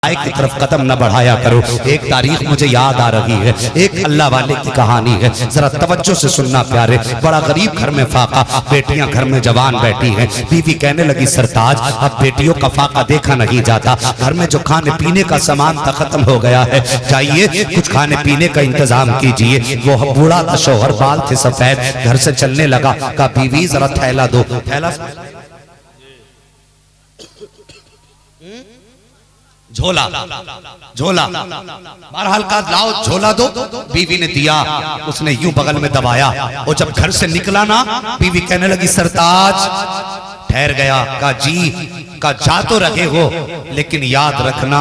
حقائق کی طرف قدم نہ بڑھایا کرو. ایک تاریخ مجھے یاد آ رہی ہے, ایک اللہ والے کی کہانی ہے, ذرا توجہ سے سننا پیارے. بڑا غریب گھر میں فاقہ, بیٹیاں گھر میں جوان بیٹھی ہیں. بیوی کہنے لگی سرتاج اب بیٹیوں کا فاقہ دیکھا نہیں جاتا, گھر میں جو کھانے پینے کا سامان تھا ختم ہو گیا ہے, جائیے کچھ کھانے پینے کا انتظام کیجئے. وہ بوڑھا تھا شوہر, بال تھے سفید, گھر سے چلنے لگا. کہا بیوی ذرا تھیلا دو. تھیلا جھولا, جھولا بہرحال کہا لاؤ جھولا دو. بیوی نے دیا, اس نے یوں بغل میں دبایا. اور جب گھر سے نکلا نا, بیوی کہنے لگی سرتاج. ٹھہر گیا, کہا جی. کہا جا تو رہے ہو لیکن یاد رکھنا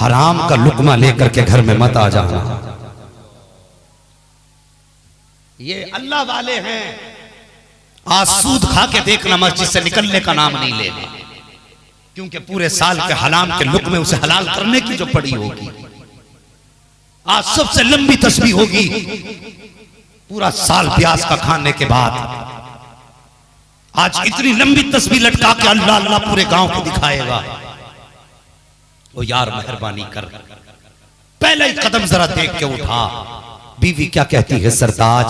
حرام کا لقمہ لے کر کے گھر میں مت آ جانا. یہ اللہ والے ہیں, آج سود کھا کے دیکھنا مسجد سے نکلنے کا نام نہیں لینا, کیونکہ پورے سال کے حرام کے لقمے اسے حلال کرنے کی جو پڑی ہوگی. آج سب سے لمبی تسبیح ہوگی پورا سال پیاز کا کھانے کے بعد. آج اتنی لمبی تسبیح لٹکا کے اللہ اللہ پورے گاؤں کو دکھائے گا. وہ یار مہربانی کر, پہلے ہی قدم ذرا دیکھ کے اٹھا. بیوی کیا کہتی ہے سرتاج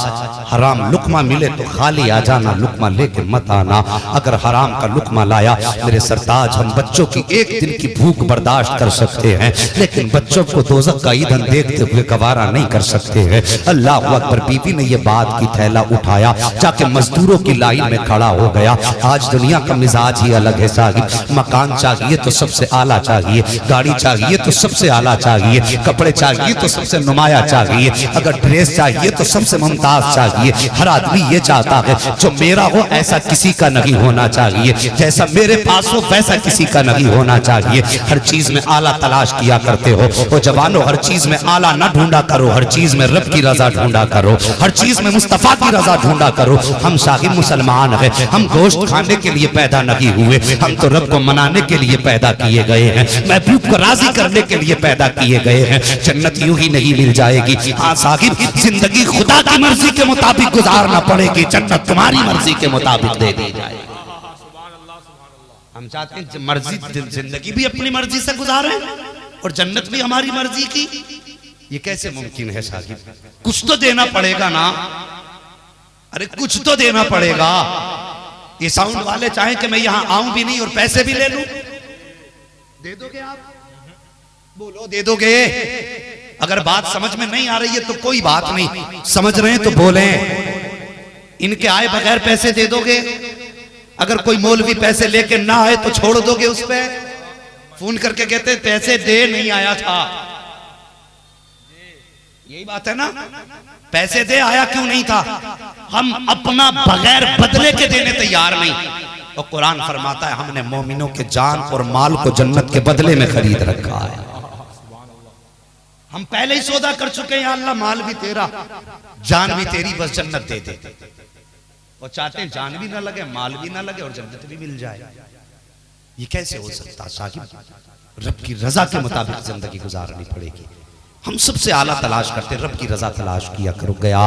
حرام لقمہ ملے تو خالی آ جانا, لقمہ لے کے مت آنا. اگر حرام کا لقمہ لایا میرے سرتاج, ہم بچوں کی ایک دن کی بھوک برداشت کر سکتے ہیں, لیکن بچوں کو دوزخ کا ایندھن دیکھتے ہوئے گوارا نہیں کر سکتے ہیں. اللہ اکبر. بیوی نے یہ بات کی, تھیلا اٹھایا, جا کے مزدوروں کی لائن میں کھڑا ہو گیا. آج دنیا کا مزاج ہی الگ ہے صاحب. مکان چاہیے تو سب سے اعلیٰ چاہیے, گاڑی چاہیے تو سب سے اعلیٰ چاہیے, کپڑے چاہیے تو سب سے نمایاں چاہیے, اگر ڈریس چاہیے تو سب سے ممتاز چاہیے. ہر آدمی یہ چاہتا ہے جو میرا ہو ایسا کسی کا نہیں ہونا چاہیے, جیسا میرے پاس ہو ویسا کسی کا نہیں ہونا چاہیے. ہر چیز میں اعلیٰ تلاش کیا کرتے ہو. وہ جوانوں ہر چیز میں اعلیٰ نہ ڈھونڈا کرو, ہر چیز میں رب کی رضا ڈھونڈا کرو, ہر چیز میں مصطفیٰ کی رضا ڈھونڈا کرو. ہم صاحب مسلمان ہیں, ہم گوشت کھانے کے لیے پیدا نہیں ہوئے, ہم تو رب کو منانے کے لیے پیدا کیے گئے ہیں, محبوب کو راضی کرنے کے لیے پیدا کیے گئے ہیں. جنت یوں ہی نہیں مل جائے گی. ہاں صاحب زندگی خدا کی مرضی کے مطابق گزارنا پڑے گی, جنت تمہاری مرضی کے مطابق دے دی جائے. ہم چاہتے ہیں مرضی زندگی بھی اپنی مرضی سے گزاریں اور جنت بھی ہماری مرضی کی. یہ کیسے ممکن ہے صاحب؟ کچھ تو دینا پڑے گا نا, ارے کچھ تو دینا پڑے گا. یہ ساؤنڈ والے چاہیں کہ میں یہاں آؤں بھی نہیں اور پیسے بھی لے لوں, دے دو گے آپ؟ بولو دے دو گے؟ اگر بات سمجھ میں نہیں آ رہی ہے تو کوئی بات نہیں, سمجھ رہے ہیں تو بولیں. ان کے آئے بغیر پیسے دے دو گے؟ اگر کوئی مولوی پیسے لے کے نہ آئے تو چھوڑ دو گے اس پہ؟ فون کر کے کہتے پیسے دے نہیں آیا تھا, یہی بات ہے نا, پیسے دے آیا کیوں نہیں تھا؟ ہم اپنا بغیر بدلے کے دینے تیار نہیں. اور قرآن فرماتا ہے ہم نے مومنوں کے جان اور مال کو جنت کے بدلے میں خرید رکھا ہے. ہم پہلے ہی سودا کر چکے ہیں, یا اللہ مال بھی تیرا, جان بھی تیری, بس جنت دے دے. اور چاہتے ہیں جان بھی نہ لگے, مال بھی نہ لگے اور جنت بھی مل جائے. یہ کیسے ہو سکتا صاحب؟ رب کی رضا کے مطابق زندگی گزارنی پڑے گی. ہم سب سے اعلیٰ تلاش کرتے, رب کی رضا تلاش کیا کرو. گیا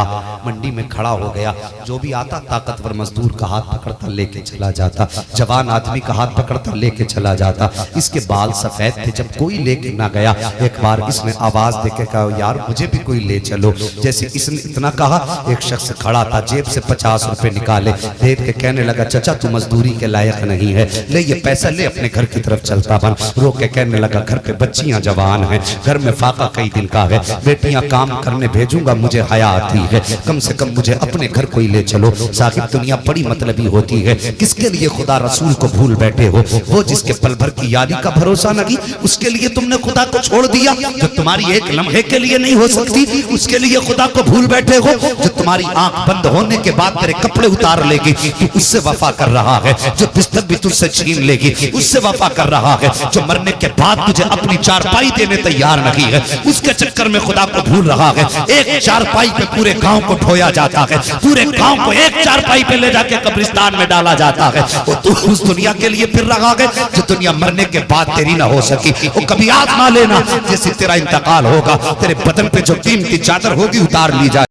منڈی میں کھڑا ہو گیا, جو بھی آتا طاقتور مزدور کا ہاتھ پکڑتا لے کے چلا جاتا, جوان آدمی کا ہاتھ پکڑتا لے کے چلا جاتا. اس کے بال سفید تھے, جب کوئی لے کے نہ گیا ایک بار اس نے آواز دے کے کہا یار مجھے بھی کوئی لے چلو. جیسے اس نے اتنا کہا ایک شخص کھڑا تھا, جیب سے 50 روپے نکالے, دے کے کہنے لگا چچا تو مزدوری کے لائق نہیں ہے, لے یہ پیسہ لے اپنے گھر کی طرف چلتا بن. رو کے کہنے لگا گھر پہ بچیاں جوان ہیں, گھر میں فاقہ کئی دن کا ہے, بیٹیاں کام کرنے بھیجوں گا, مجھے حیا آتی ہے, کم سے کم مجھے اپنے گھر کوئی لے چلو. صاحب دنیا بڑی مطلبی ہوتی ہے. کس کے لیے خدا رسول کو بھول بیٹھے ہو؟ وہ جس کے پل بھر کی یاری کا بھروسہ لگی, اس کے لیے تم نے خدا کو چھوڑ دیا. جو تمہاری ایک لمحے کے لیے نہیں ہو سکتی, اس کے لیے خدا کو بھول بیٹھے ہو. جو تمہاری آنکھ بند ہونے کے بعد تیرے کپڑے اتار لے گی, تو اس سے وفا کر رہا ہے. جو بستر بھی تجھ سے چھین لے گی, اس سے وفا کر رہا ہے. جو مرنے کے بعد تجھے اپنی چارپائی دینے تیار نہیں ہے, اس کے چکر میں خدا کو بھول رہا ہے. ایک چارپائی پہ پورے گاؤں کو ڈھویا جاتا ہے, پورے گاؤں کو ایک چارپائی پہ لے جا کے قبرستان میں ڈالا جاتا ہے. وہ تو اس دنیا کے لیے پھر رہا ہے جو دنیا مرنے کے بعد تیری نہ ہو سکی. وہ کبھی آزما لینا, جیسے تیرا انتقال ہوگا تیرے بدن پہ جو قیمتی چادر ہوگی اتار لی جائے